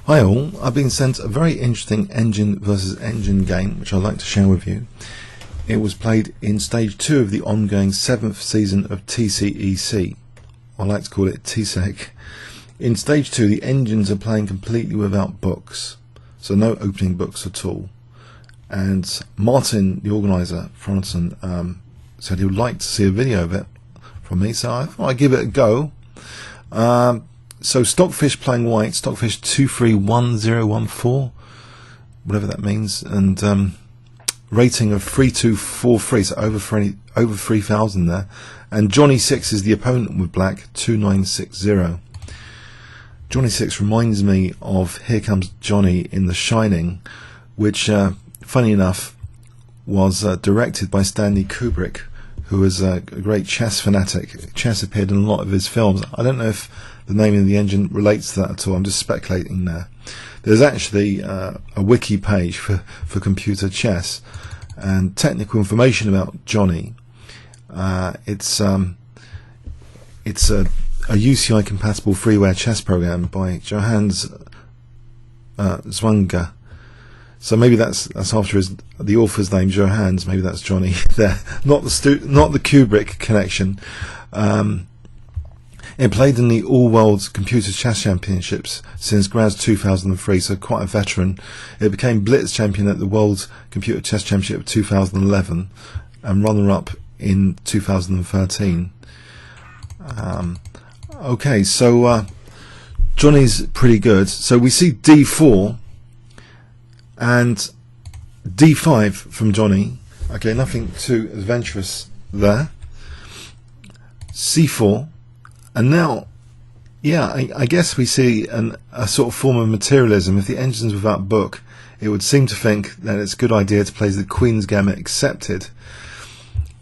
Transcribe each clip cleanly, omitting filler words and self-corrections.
Hi all, I've been sent a very interesting engine versus engine game which I'd like to share with you. It was played in stage 2 of the ongoing 7th season of TCEC. I like to call it TCEC. In stage 2 the engines are playing completely without books, so no opening books at all. And Martin, the organiser, Fronson, said he would like to see a video of it from me, so I thought I'd give it a go. So Stockfish playing white, Stockfish 231014, whatever that means, and rating of 3243, so over 3,000 there. And Jonny 6 is the opponent with black, 2960. Jonny 6 reminds me of Here Comes Johnny in The Shining, which, funny enough, was directed by Stanley Kubrick, who was a great chess fanatic. Chess appeared in a lot of his films. I don't know if the name of the engine relates to that at all. I'm just speculating there. There's actually a wiki page for computer chess and technical information about Jonny. It's a UCI compatible freeware chess program by Johannes Zwanger. So maybe that's after the author's name, Johannes. Maybe that's Jonny there, not the Kubrick connection. It played in the All-World Computer Chess Championships since Graz 2003, so quite a veteran. It became Blitz champion at the World Computer Chess Championship of 2011 and runner-up in 2013. Okay, so Jonny's pretty good. So we see D4 and D5 from Jonny. Okay, nothing too adventurous there. C4. And now, yeah, I guess we see a sort of form of materialism. If the engine's without book, it would seem to think that it's a good idea to play the Queen's Gambit Accepted.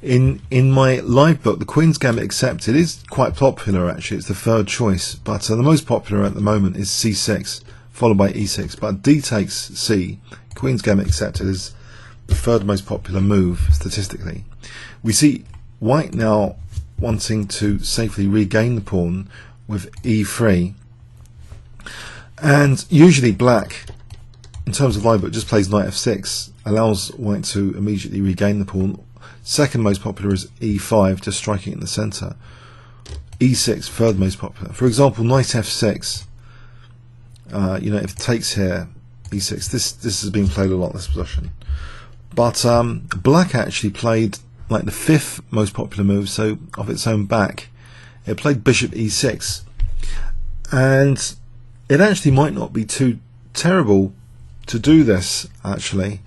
In my live book, the Queen's Gambit Accepted is quite popular actually. It's the third choice, but the most popular at the moment is C6, followed by E6. But D takes C. Queen's Gambit Accepted is the third most popular move statistically. We see white now wanting to safely regain the pawn with E3, and usually black, in terms of live book, just plays knight F6, allows white to immediately regain the pawn. Second most popular is E5, just striking in the centre. E6, third most popular. For example, knight F6, if it takes here, E6, this has been played a lot, this position. But black actually played like the 5th most popular move, so off its own back, it played bishop E6, and it actually might not be too terrible to do this. Actually,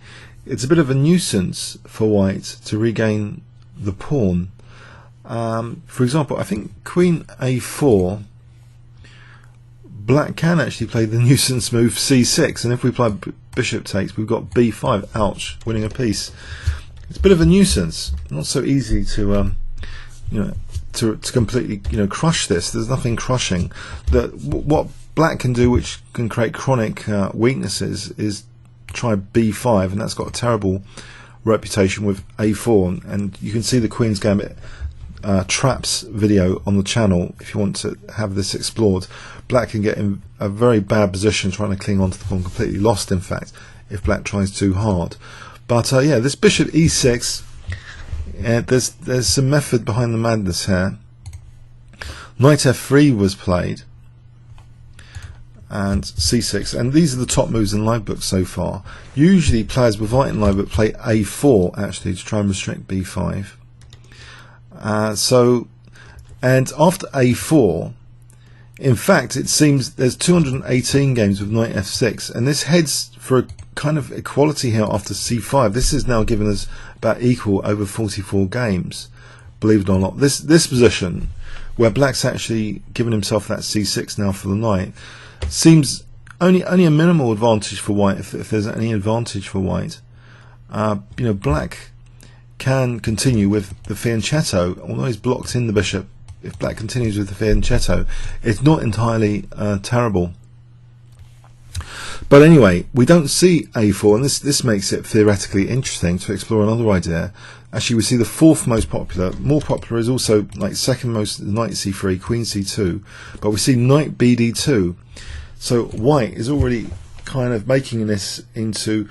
it's a bit of a nuisance for white to regain the pawn. For example, I think Queen A4, black can actually play the nuisance move C6, and if we play bishop takes, we've got B5. Ouch, winning a piece. It's a bit of a nuisance. Not so easy to to completely crush this. There's nothing crushing. What black can do, which can create chronic weaknesses, is try B5, and that's got a terrible reputation with A4. And you can see the Queen's Gambit traps video on the channel if you want to have this explored. Black can get in a very bad position trying to cling onto the pawn, completely lost in fact, if black tries too hard. But yeah, this bishop E6, there's some method behind the madness here. Knight F3 was played, and C6, and these are the top moves in live book so far. Usually players with white in live book play A4 actually to try and restrict B5. And after A4, in fact, it seems there's 218 games with knight F6, and this heads for a kind of equality here after C5. This is now giving us about equal over 44 games, believe it or not. This position, where black's actually given himself that C6 now for the knight, seems only a minimal advantage for white, if there's any advantage for white. Black can continue with the fianchetto, although he's blocked in the bishop. If black continues with the fianchetto, it's not entirely terrible. But anyway, we don't see A4, and this makes it theoretically interesting to explore another idea. Actually, we see the 4th most popular. More popular is also like second most, knight C3, queen C2, but we see knight BD2. So white is already kind of making this into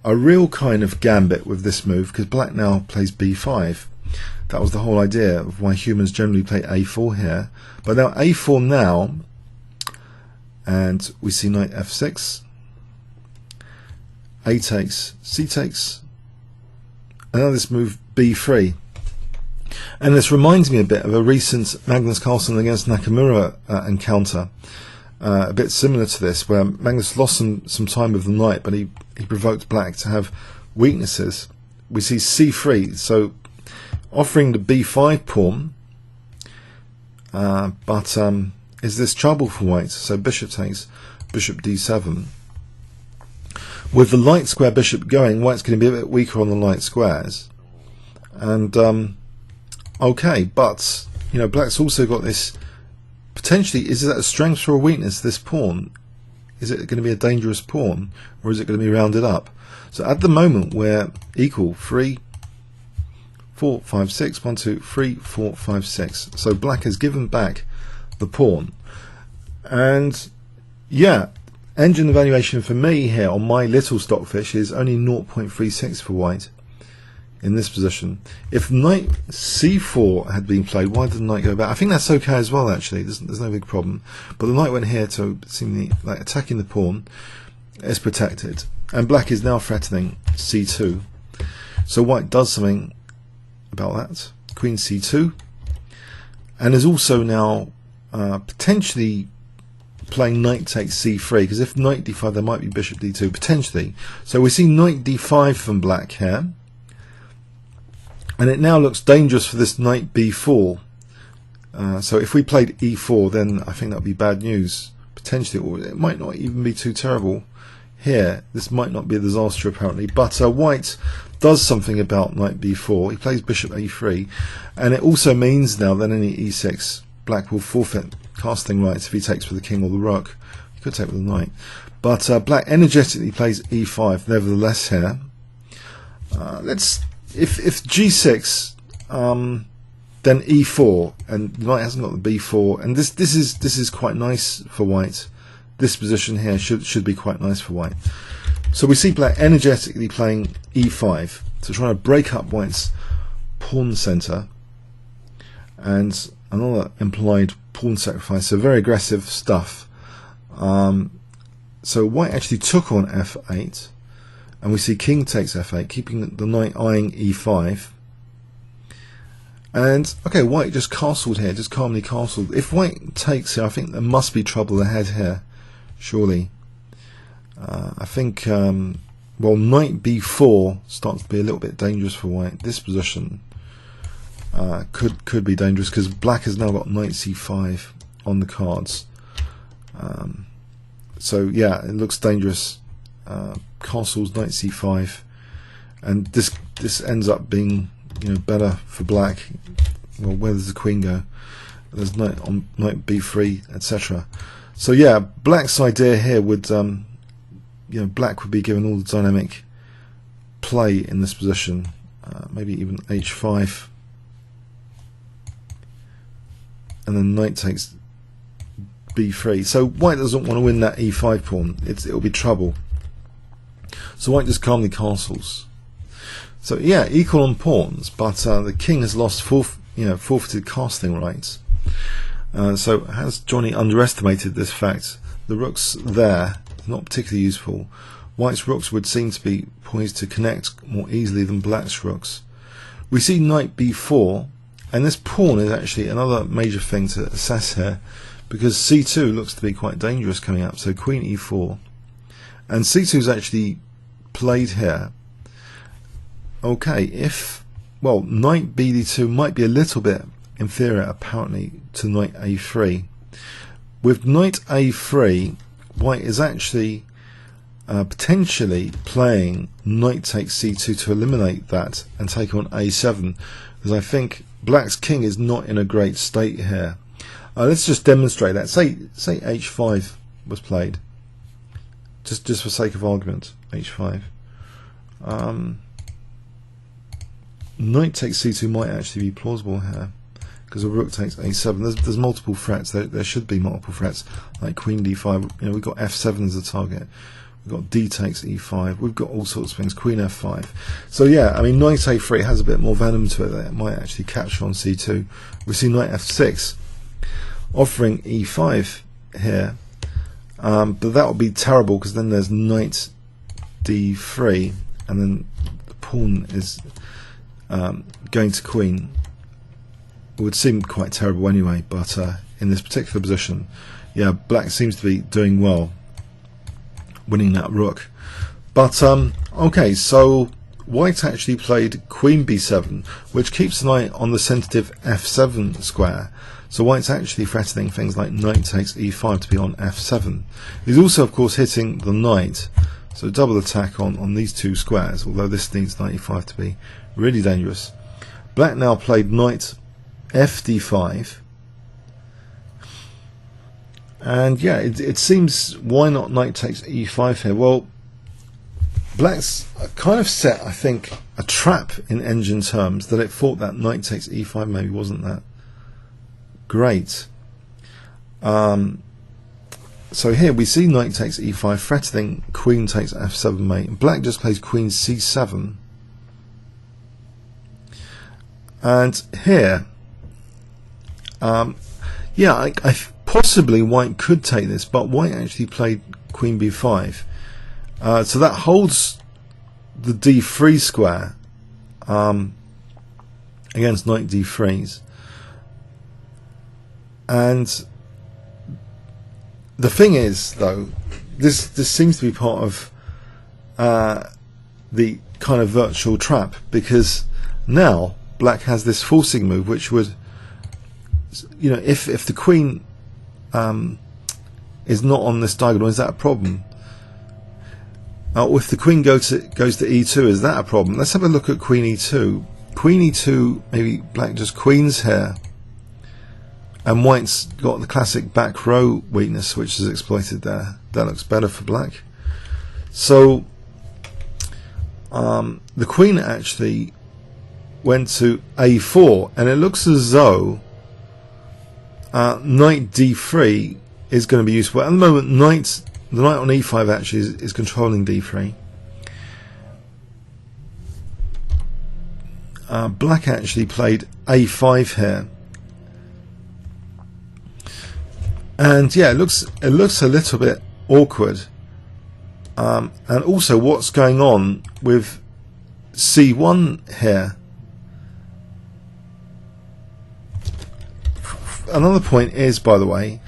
a real kind of gambit with this move, because black now plays b5. That was the whole idea of why humans generally play a4 here. But now a4 now, and we see knight f6, a takes, c takes, and now this move b3. And this reminds me a bit of a recent Magnus Carlsen against Nakamura encounter, a bit similar to this, where Magnus lost some time with the knight, but he provoked black to have weaknesses. We see c3, so offering the b5 pawn, but is this trouble for white? So bishop takes, bishop d7. With the light square bishop going, white's going to be a bit weaker on the light squares. And okay, but you know, black's also got this potentially. Is that a strength or a weakness, this pawn? Is it going to be a dangerous pawn, or is it going to be rounded up? So at the moment we're equal. 3, 4, 5, 6. 1, 2, 3, 4, 5, 6. So black has given back the pawn. And yeah, engine evaluation for me here on my little Stockfish is only 0.36 for white in this position. If knight c4 had been played, why did the knight go back? I think that's okay as well, actually. There's no big problem. But the knight went here to seemingly like attacking the pawn. It's protected, and black is now threatening c2. So white does something about that. Queen c2, and is also now potentially playing knight takes c3, because if knight d5 there might be bishop d2 potentially. So we see knight d5 from black here. And it now looks dangerous for this knight b4. So if we played e4, then I think that would be bad news, potentially, or it might not even be too terrible here. This might not be a disaster apparently, but white does something about knight b4. He plays bishop a3, and it also means now that any e6, black will forfeit casting rights if he takes with the king or the rook. He could take with the knight, but black energetically plays e5 nevertheless here. If g6, then e4, and the knight hasn't got the b4, and this is quite nice for white. This position here should be quite nice for white. So we see black energetically playing e5 to try to break up white's pawn center, and another implied pawn sacrifice. So very aggressive stuff. So white actually took on f8. And we see king takes f8, keeping the knight eyeing e5. And okay, white just castled here, just calmly castled. If white takes here, I think there must be trouble ahead here, surely. I think, well, knight b4 starts to be a little bit dangerous for white. This position could be dangerous, because black has now got knight c5 on the cards. So yeah, it looks dangerous. Castles, knight c5, and this ends up being, you know, better for black. Well, where does the queen go? There's knight on knight b3, etc. So yeah, black's idea here would, you know, black would be given all the dynamic play in this position. Maybe even h5, and then knight takes b3. So white doesn't want to win that e5 pawn. It'll be trouble. So white just calmly castles. So yeah, equal on pawns, but the king has lost forfeited casting rights. So has Jonny underestimated this fact? The rook's there, not particularly useful. White's rooks would seem to be poised to connect more easily than black's rooks. We see knight b4, and this pawn is actually another major thing to assess here, because c2 looks to be quite dangerous coming up. So queen e4, and c2 is actually played here. Okay, if, well, knight bd2 might be a little bit inferior apparently to knight a3. With knight a3, white is actually potentially playing knight takes c2 to eliminate that and take on a7, because I think black's king is not in a great state here. Let's just demonstrate that. Say h5 was played, just for sake of argument. h5. Knight takes c2 might actually be plausible here, because a rook takes a7. There's multiple threats. There should be multiple threats, like queen d5. You know, we've got f7 as a target. We've got d takes e5. We've got all sorts of things. Queen f5. So yeah, I mean, knight a3 has a bit more venom to it. That it might actually capture on c2. We see knight f6 offering e5 here, but that would be terrible because then there's knight d3, and then the pawn is going to queen. It would seem quite terrible anyway, but in this particular position, yeah, black seems to be doing well, winning that rook. But okay, so white actually played queen b7, which keeps the knight on the sensitive f7 square. So white's actually threatening things like knight takes e5 to be on f7. He's also, of course, hitting the knight, so double attack on these two squares, although this needs knight e5 to be really dangerous. Black now played knight fd5, and yeah, it seems, why not knight takes e5 here? Well, black's kind of set, I think, a trap in engine terms, that it thought that knight takes e5 maybe wasn't that great. So here we see knight takes e5 threatening queen takes f7 mate. Black just plays queen c7, and here yeah, I possibly white could take this, but white actually played queen b5, so that holds the d3 square against knight d3s. And the thing is, though, this seems to be part of the kind of virtual trap, because now black has this forcing move, which would, you know, if the queen is not on this diagonal, is that a problem? Or if the queen goes to e2, is that a problem? Let's have a look at queen e2. Queen e2, maybe black just queens here, and white's got the classic back row weakness, which is exploited there. That looks better for black. So the queen actually went to a4, and it looks as though knight d3 is going to be useful. At the moment, the knight on e5 actually is controlling d3. Black actually played a5 here, and yeah, it looks a little bit awkward. And also, what's going on with c1 here? Another point is, by the way,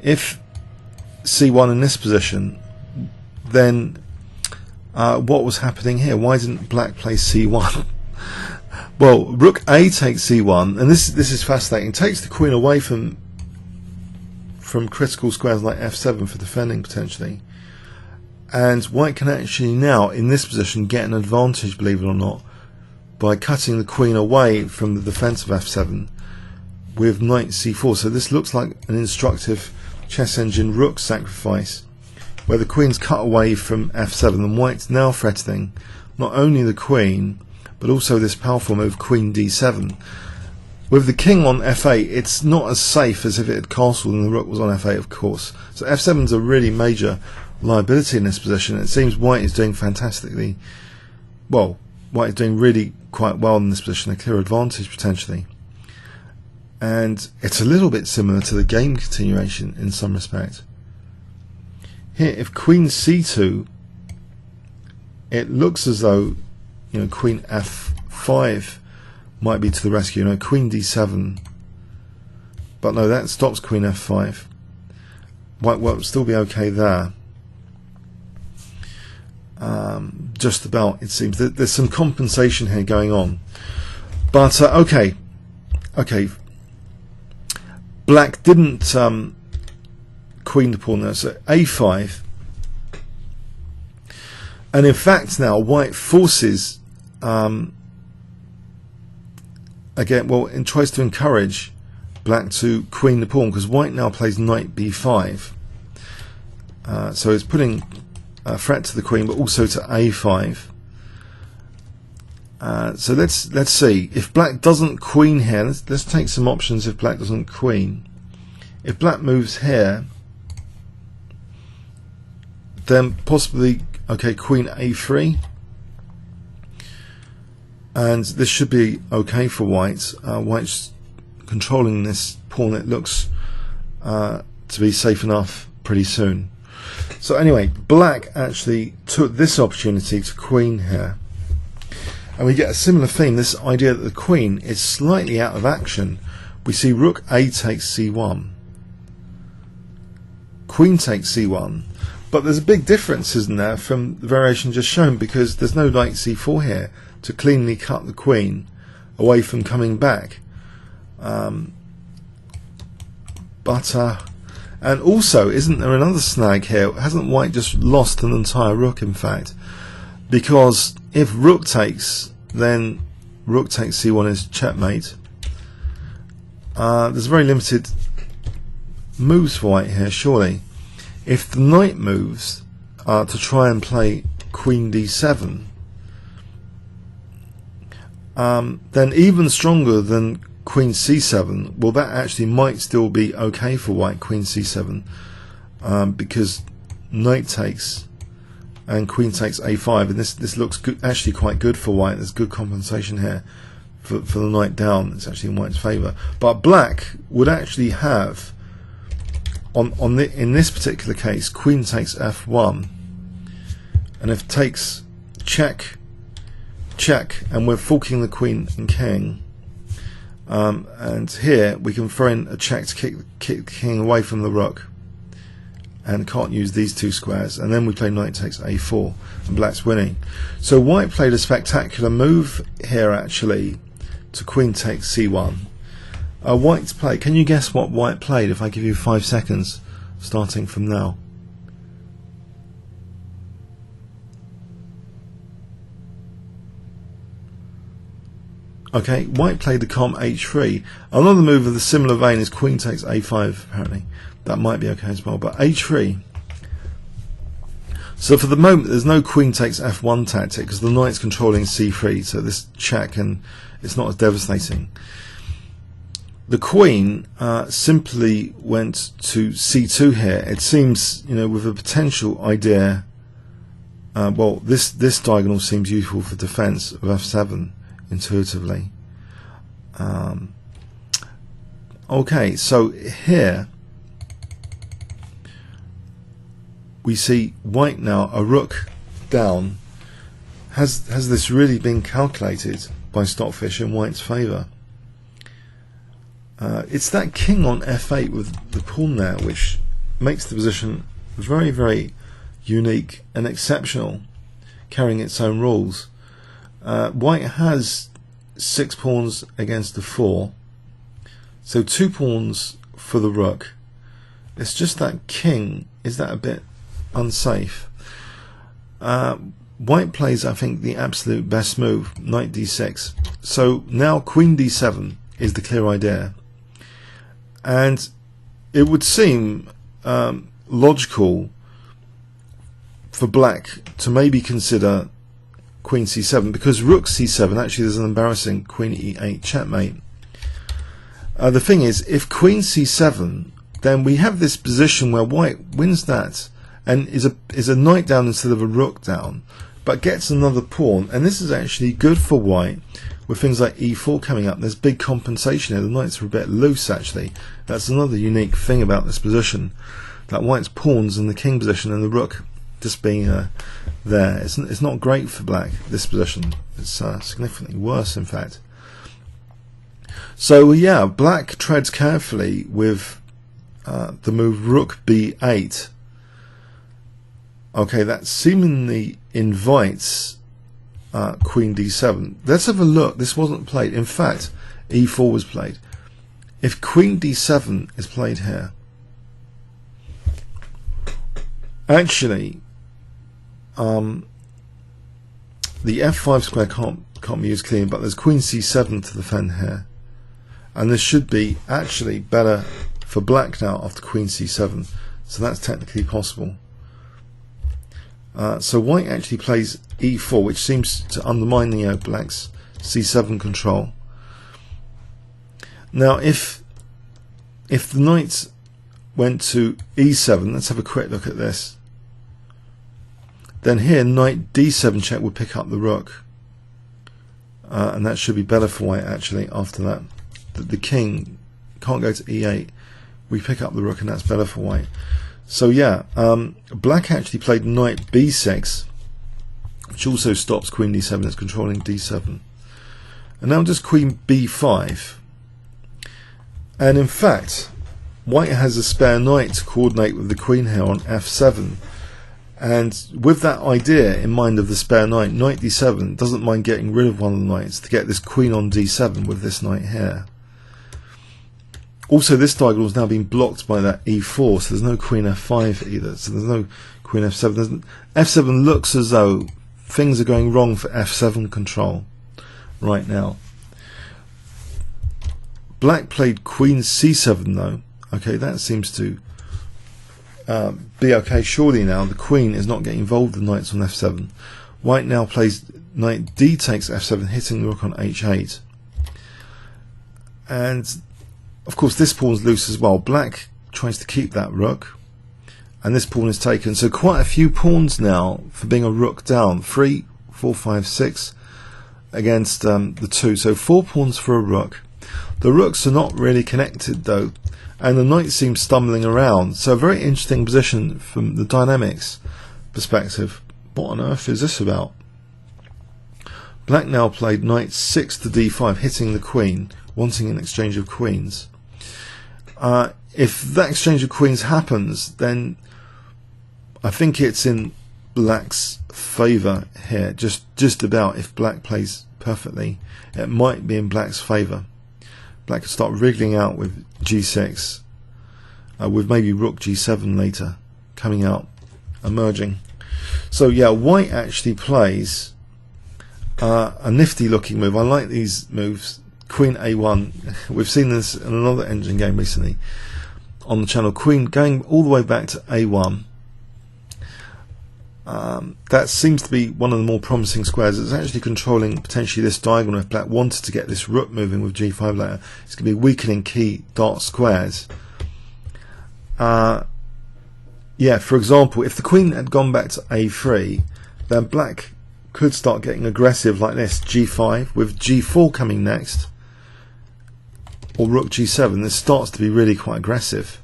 if c1 in this position, then what was happening here? Why didn't black play c1? Well, rook a takes c1, and this is fascinating. Takes the queen away from critical squares like f7 for defending potentially, and white can actually now in this position get an advantage, believe it or not, by cutting the queen away from the defense of f7 with knight c4. So this looks like an instructive chess engine rook sacrifice, where the queen's cut away from f7, and white's now threatening not only the queen but also this powerful move queen d7. With the king on f8, it's not as safe as if it had castled and the rook was on f8, of course. So f7's a really major liability in this position. It seems white is doing fantastically well. White is doing really quite well in this position, a clear advantage potentially. And it's a little bit similar to the game continuation in some respect. Here, if queen c2, it looks as though, you know, queen f5 might be to the rescue. You know, queen d7, but no, that stops queen f5. White will still be okay there. Just about, it seems. There's some compensation here going on. But okay. Black didn't queen the pawn there, so a5. And in fact now white forces again, well, and tries to encourage black to queen the pawn, because white now plays knight b5. So it's putting a threat to the queen, but also to a5. So let's see if black doesn't queen here. Let's take some options. If black doesn't queen, if black moves here, then possibly queen a3, and this should be okay for white. White's controlling this pawn. It looks to be safe enough pretty soon. So anyway, black actually took this opportunity to queen here. And we get a similar theme, this idea that the queen is slightly out of action. We see rook a takes c1, queen takes c1, but there's a big difference, isn't there, from the variation just shown, because there's no knight c4 here to cleanly cut the queen away from coming back. And also, isn't there another snag here? Hasn't white just lost an entire rook, in fact? Because if rook takes, then rook takes c1 is checkmate. There's very limited moves for white here, surely. If the knight moves to try and play queen d7, then even stronger than queen c7, well, that actually might still be okay for white, queen c7, because knight takes and queen takes a5, and this looks good, actually quite good for white. There's good compensation here for the knight down. It's actually in white's favour. But black would actually have, in this particular case, queen takes f1, and if takes check, and we're forking the queen and king, and here we can throw in a check to kick the king away from the rook, and can't use these two squares, and then we play knight takes a4, and black's winning. So white played a spectacular move here, actually, to queen takes c1. White's play, can you guess what white played if I give you 5 seconds starting from now? Okay, white played the comp h3. Another move of the similar vein is queen takes a5, apparently. That might be okay as well, but h3. So for the moment, there's no queen takes f1 tactic, because the knight's controlling c3, so this check, and it's not as devastating. The queen simply went to c2 here. It seems, with a potential idea, well, this diagonal seems useful for defense of f7, intuitively. Okay, so here we see white now, a rook down. Has this really been calculated by Stockfish in white's favour? It's that king on f8 with the pawn there which makes the position very, very unique and exceptional, carrying its own rules. White has 6 pawns against the 4, so 2 pawns for the rook. It's just that king, is that a bit unsafe? White plays, I think, the absolute best move, knight d6. So now queen d7 is the clear idea, and it would seem logical for black to maybe consider queen c7, because rook c7, actually there's an embarrassing queen e8 checkmate. The thing is, if queen c7, then we have this position where white wins that and is a knight down instead of a rook down, but gets another pawn, and this is actually good for white with things like e4 coming up. There's big compensation here. The knights are a bit loose, actually. That's another unique thing about this position, that white's pawns in the king position and the rook just being there. It's not great for black, this position. It's significantly worse, in fact. So yeah, black treads carefully with the move rook b8. Okay, that seemingly invites queen d7. Let's have a look. This wasn't played. In fact, e4 was played. If queen d7 is played here, actually, the f5 square can't be used clean, but there's queen c7 to defend here, and this should be actually better for black now after queen c7. So that's technically possible. So white actually plays e4, which seems to undermine the black's c7 control. Now if the knight went to e7, let's have a quick look at this. Then here knight d7 check would pick up the rook, and that should be better for white actually. After that, the king can't go to e8, we pick up the rook, and that's better for white. So yeah, black actually played knight b6, which also stops queen d7. It's controlling d7, and now just queen b5. And in fact, white has a spare knight to coordinate with the queen here on f7. And with that idea in mind of the spare knight, knight d7 doesn't mind getting rid of one of the knights to get this queen on d7 with this knight here. Also, this diagonal has now been blocked by that e4, so there's no queen f5 either. So there's no queen f7. F7 looks as though things are going wrong for f7 control right now. Black played queen c7 though. Okay, that seems to be okay. Surely now the queen is not getting involved with knights on f7. White now plays knight d takes f7, hitting the rook on h8. And of course this pawn's loose as well. Black tries to keep that rook, and this pawn is taken. So quite a few pawns now for being a rook down. 3, 4, 5, 6 against the 2. So 4 pawns for a rook. The rooks are not really connected though, and the knight seems stumbling around. So a very interesting position from the dynamics perspective. What on earth is this about? Black now played knight 6 to d5, hitting the queen, wanting an exchange of queens. If that exchange of queens happens, then I think it's in black's favour here. Just about. If black plays perfectly, it might be in black's favour. Black could start wriggling out with g6, with maybe rook g7 later coming out, emerging. So yeah, white actually plays a nifty looking move. I like these moves. Queen a1. We've seen this in another engine game recently on the channel. Queen going all the way back to a1. That seems to be one of the more promising squares. It's actually controlling potentially this diagonal. If black wanted to get this rook moving with g5 later, it's going to be weakening key dark squares. Yeah, for example, if the queen had gone back to a3, then black could start getting aggressive like this, g5, with g4 coming next, or rook g7. This starts to be really quite aggressive.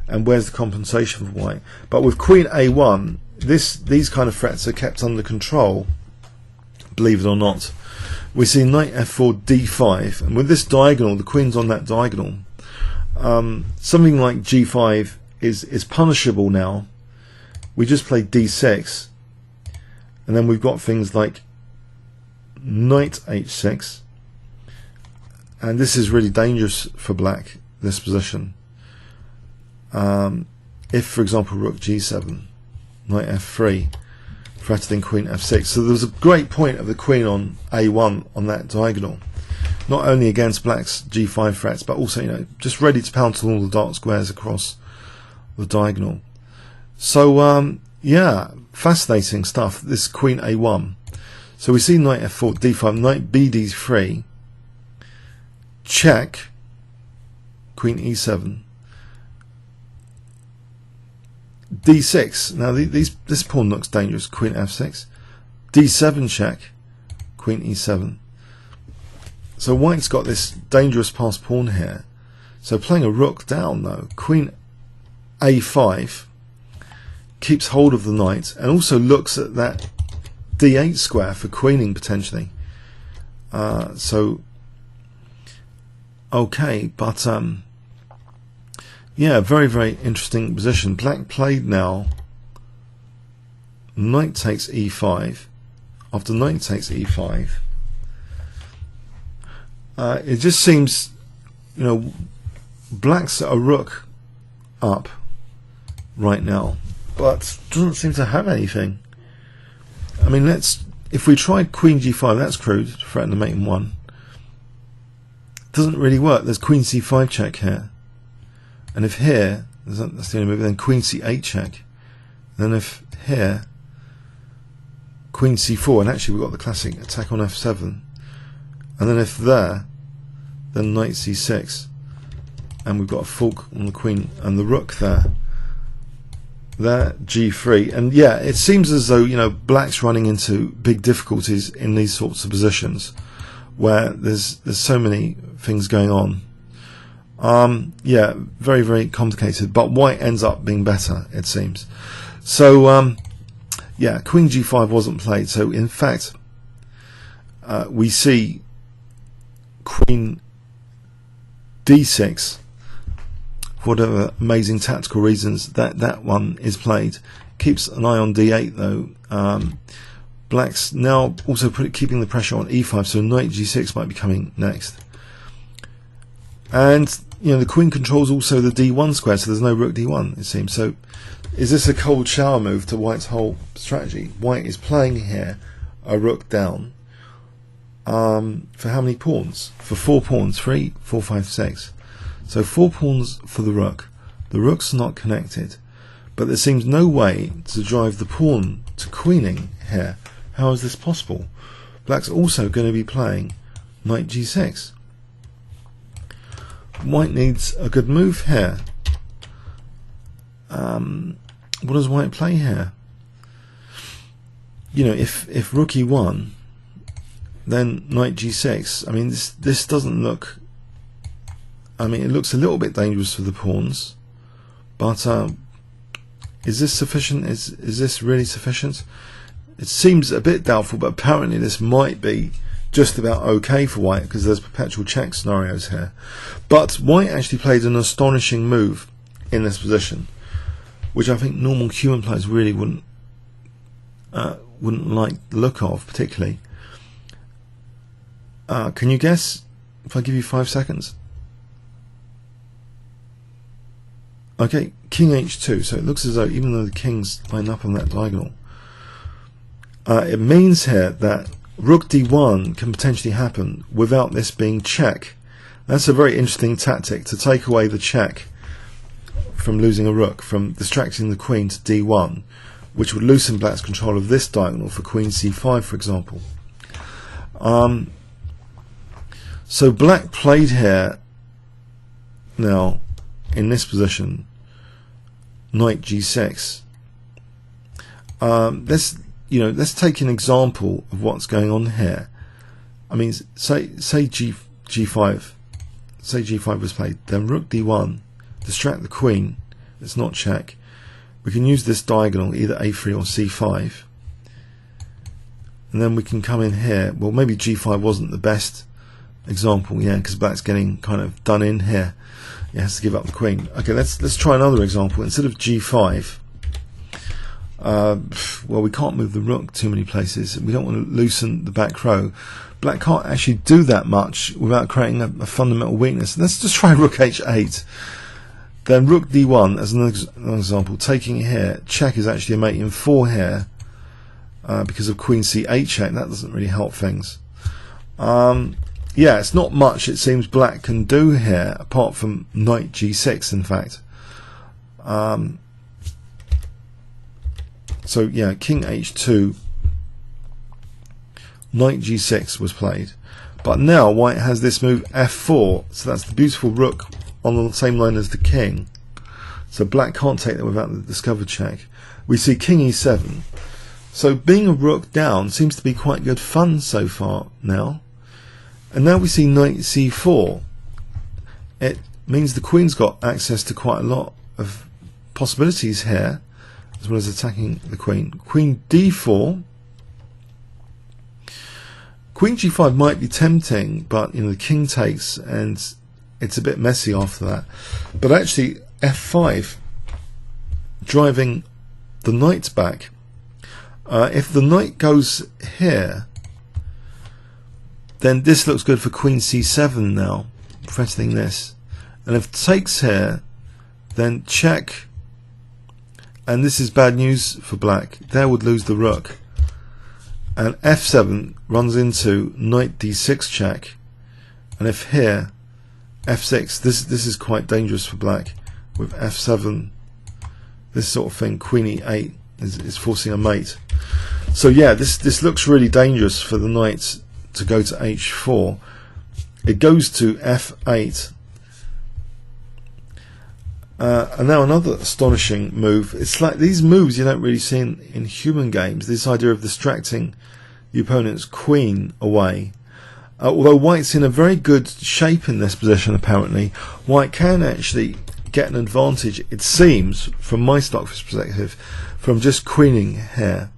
And where's the compensation for white? But with queen a1, these kind of threats are kept under control, believe it or not. We see knight f4, d5, and with this diagonal, the queen's on that diagonal. Something like g5 is punishable now. We just played d6, and then we've got things like knight h6, and this is really dangerous for black, this position. If, for example, rook g7, knight f3, threatening queen f6. So there was a great point of the queen on a1 on that diagonal, not only against black's g5 threats, but also, you know, just ready to pounce on all the dark squares across the diagonal. So yeah, fascinating stuff, this queen a1. So we see knight f4, d5, knight b d3, check, queen e7, d6. Now this pawn looks dangerous. Queen f6, d7 check, queen e7. So white's got this dangerous passed pawn here. So playing a rook down though, queen a5 keeps hold of the knight and also looks at that d8 square for queening potentially. So okay, but yeah, very, very interesting position. Black played now knight takes e5. After knight takes e5, it just seems, you know, black's a rook up right now, but doesn't seem to have anything. I mean, if we tried queen g5, that's crude, to threaten the mate in one. Doesn't really work. There's queen c5 check here. And if here, that's the only move, then queen c8 check. Then if here, queen c4, and actually we've got the classic attack on f7, and then if there, then knight c6, and we've got a fork on the queen and the rook there. There, g3, and yeah, it seems as though, you know, black's running into big difficulties in these sorts of positions where there's so many things going on. Yeah, very, very complicated, but white ends up being better, it seems. So yeah, queen g5 wasn't played, so in fact we see queen d6. For whatever amazing tactical reasons that one is played. Keeps an eye on d8 though. Black's now also keeping the pressure on e5, so knight g6 might be coming next. And you know, the queen controls also the d1 square, so there's no rook d1, it seems. So is this a cold shower move to White's whole strategy? White is playing here a rook down for how many pawns? For 4 pawns. 3, 4, 5, 6. So 4 pawns for the rook. The rook's not connected, but there seems no way to drive the pawn to queening here. How is this possible? Black's also going to be playing knight g6. White needs a good move here. What does White play here? You know, if rook e1, then knight g6. I mean, this doesn't look. I mean, it looks a little bit dangerous for the pawns, but is this sufficient? Is this really sufficient? It seems a bit doubtful, but apparently this might be just about okay for White because there's perpetual check scenarios here. But White actually played an astonishing move in this position, which I think normal human players really wouldn't like the look of particularly. Can you guess if I give you 5 seconds? Okay, king h2, so it looks as though even though the king's lined up on that diagonal, it means here that rook d1 can potentially happen without this being check. That's a very interesting tactic to take away the check from losing a rook, from distracting the queen to d1, which would loosen Black's control of this diagonal for queen c5, for example. So Black played here now in this position knight g6. Let's take an example of what's going on here. I mean, say g5 was played, then rook d1, distract the queen, it's not check. We can use this diagonal, either a3 or c5, and then we can come in here. Well, maybe g5 wasn't the best example, yeah, because Black's getting kind of done in here. He has to give up the queen. Okay, let's try another example. Instead of g5, well, we can't move the rook too many places. We don't want to loosen the back row. Black can't actually do that much without creating a fundamental weakness. Let's just try rook h8. Then rook d1 as an example. Taking here, check is actually a mate in 4 here because of queen c8 check. That doesn't really help things. Yeah, it's not much it seems Black can do here apart from knight g6 in fact. So yeah, king h2, knight g6 was played, but now White has this move f4, so that's the beautiful rook on the same line as the king, so Black can't take that without the discovered check. We see king e7, so being a rook down seems to be quite good fun so far now. And now we see knight c4. It means the queen's got access to quite a lot of possibilities here, as well as attacking the queen. Queen d4. Queen g5 might be tempting, but you know the king takes, and it's a bit messy after that. But actually, f5, driving the knight back. If the knight goes here, then this looks good for queen c7 now, threatening this. And if it takes here, then check. And this is bad news for Black. There would lose the rook. And f7 runs into knight d6 check. And if here, f6, this is quite dangerous for Black. With f7, this sort of thing, queen e8 is forcing a mate. So yeah, this looks really dangerous for the knight to go to h4. It goes to f8. And now another astonishing move. It's like these moves you don't really see in human games. This idea of distracting the opponent's queen away. Although white's in a very good shape in this position, apparently, white can actually get an advantage, it seems, from my Stockfish perspective, from just queening here.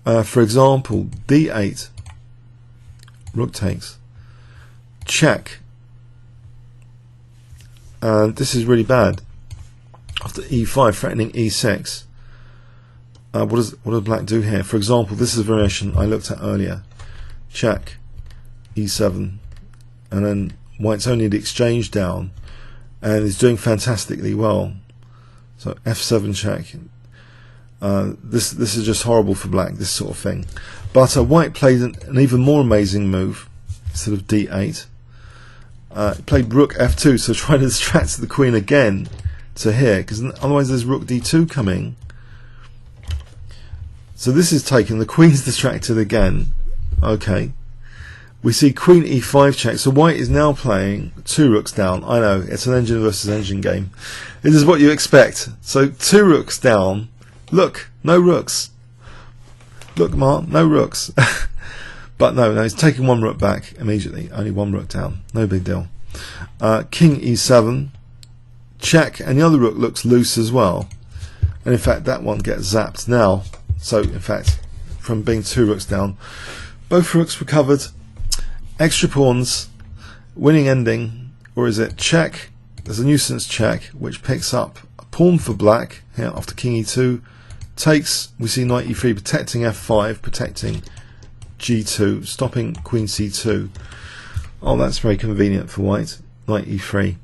For example, d8, rook takes, check. And this is really bad. After e5, threatening e6. What does black do here? For example, this is a variation I looked at earlier. Check, e7, and then white's only the exchange down, and is doing fantastically well. So f7 check. This is just horrible for black, this sort of thing. But white played an even more amazing move. Instead of d8, played rook f2, so trying to distract the queen again to here, because otherwise there's rook d2 coming. So this is taken, the queen's distracted again. Okay, we see queen e5 check, so white is now playing two rooks down. I know, it's an engine versus engine game. This is what you expect. So two rooks down. Look, no rooks. Look, Mark, no rooks. But no, he's taking one rook back immediately. Only one rook down. No big deal. King e7 check, and the other rook looks loose as well. And in fact, that one gets zapped now. So in fact, from being two rooks down, both rooks recovered. Extra pawns, winning ending, or is it check? There's a nuisance check which picks up a pawn for black here after king e2 takes. We see knight e3 protecting f5, protecting g2, stopping queen c2. Oh, that's very convenient for white. Knight e3.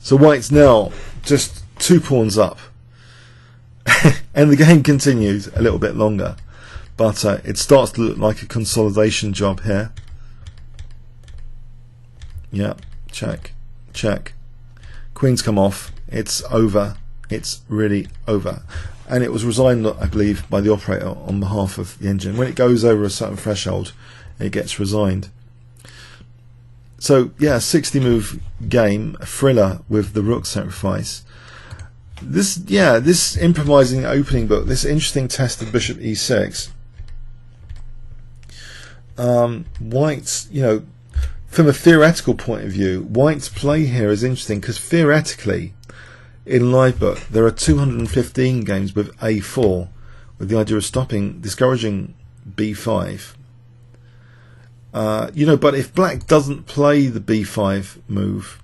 So white's now just two pawns up. And the game continues a little bit longer. But it starts to look like a consolidation job here. Yeah, check, check. Queen's come off. It's over. It's really over. And it was resigned, I believe, by the operator on behalf of the engine. When it goes over a certain threshold, it gets resigned. So yeah, 60 move game, a thriller with the rook sacrifice. This improvising opening book, this interesting test of bishop e6. White's, from a theoretical point of view, white's play here is interesting because theoretically, in live book, there are 215 games with a4, with the idea of discouraging b5. But if black doesn't play the b5 move,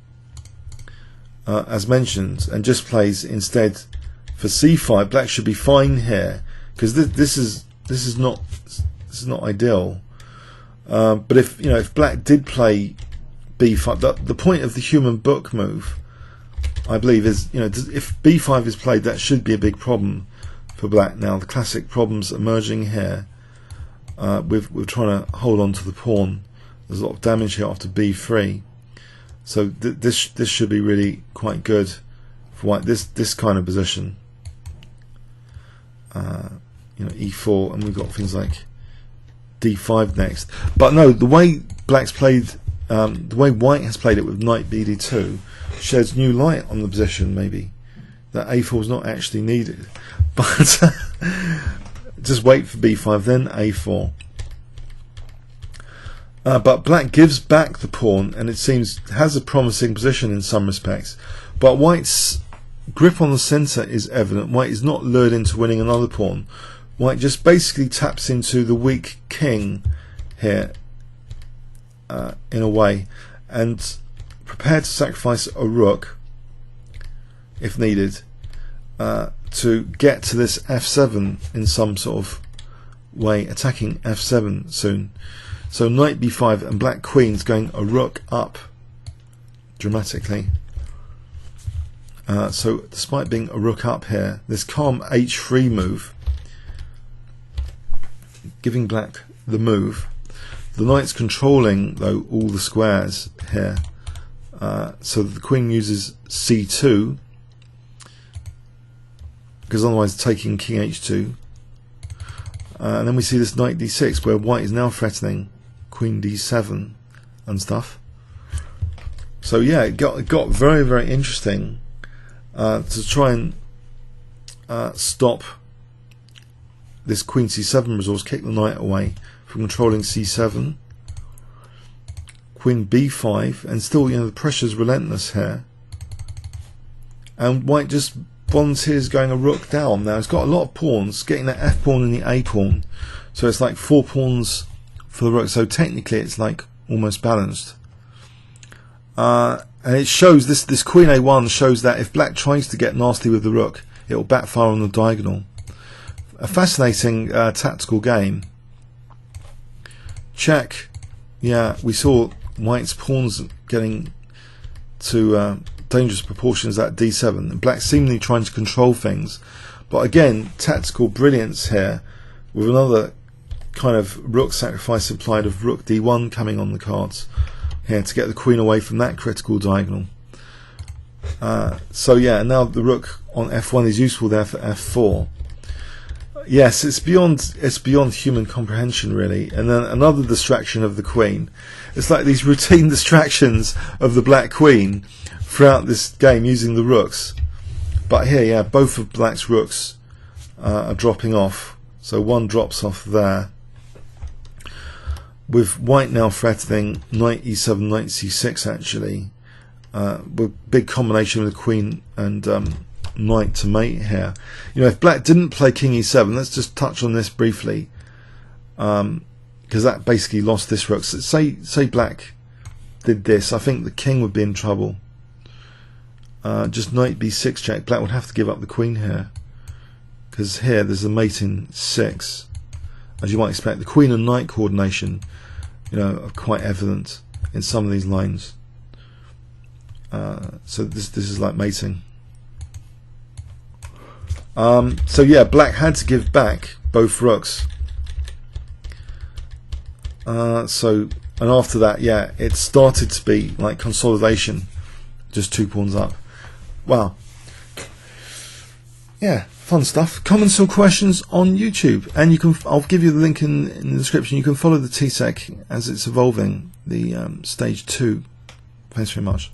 as mentioned, and just plays instead for c5, black should be fine here because this is not ideal. But if black did play b5, the point of the human book move, I believe, is if b5 is played, that should be a big problem for black. Now the classic problems emerging here. We're trying to hold on to the pawn. There's a lot of damage here after b3, so this should be really quite good for white. This kind of position, e4, and we've got things like d5 next. But no, the way black's played, the way white has played it with knight bd2 sheds new light on the position. Maybe that a4 is not actually needed, but just wait for b5, then a4. But black gives back the pawn, and it seems has a promising position in some respects. But white's grip on the centre is evident. White is not lured into winning another pawn. White just basically taps into the weak king here, in a way, and prepared to sacrifice a rook if needed, to get to this f7 in some sort of way, attacking f7 soon. So knight b5 and black queen's going a rook up dramatically. So despite being a rook up here, this calm h3 move, giving black the move. The knight's controlling, though, all the squares here. So the queen uses c2, because otherwise taking king h2. And then we see this knight d6 where white is now threatening queen d7 and stuff. So yeah, it got very, very interesting to try and stop this queen c7 resource, kick the knight away from controlling c7, queen b5, and still, you know, the pressure's relentless here. And white just volunteers going a rook down. Now it's got a lot of pawns, getting that f pawn and the a pawn, so it's like 4 pawns for the rook. So technically, it's like almost balanced. And it shows this queen a1 shows that if black tries to get nasty with the rook, it will backfire on the diagonal. A fascinating tactical game. Check. Yeah, we saw white's pawns getting to dangerous proportions at d7, and black seemingly trying to control things. But again, tactical brilliance here with another kind of rook sacrifice implied of rook d1 coming on the cards here to get the queen away from that critical diagonal. So yeah, now the rook on f1 is useful there for f4. Yes, it's beyond human comprehension, really. And then another distraction of the queen. It's like these routine distractions of the black queen throughout this game using the rooks. But here, yeah, both of black's rooks are dropping off. So one drops off there, with white now threatening knight e7, knight c6 actually, with big combination with the queen and knight to mate here. You know, if black didn't play king e7, let's just touch on this briefly, because that basically lost this rook. So say black did this, I think the king would be in trouble. Just knight b6 check, black would have to give up the queen here, because here there's a mate in 6, as you might expect. The queen and knight coordination, you know, are quite evident in some of these lines. So this is like mating. So yeah, black had to give back both rooks. And after that, yeah, it started to be like consolidation, just 2 pawns up. Wow. Yeah, fun stuff. Comments or questions on YouTube, and you can. I'll give you the link in the description. You can follow the TCEC as it's evolving, the stage 2. Thanks very much.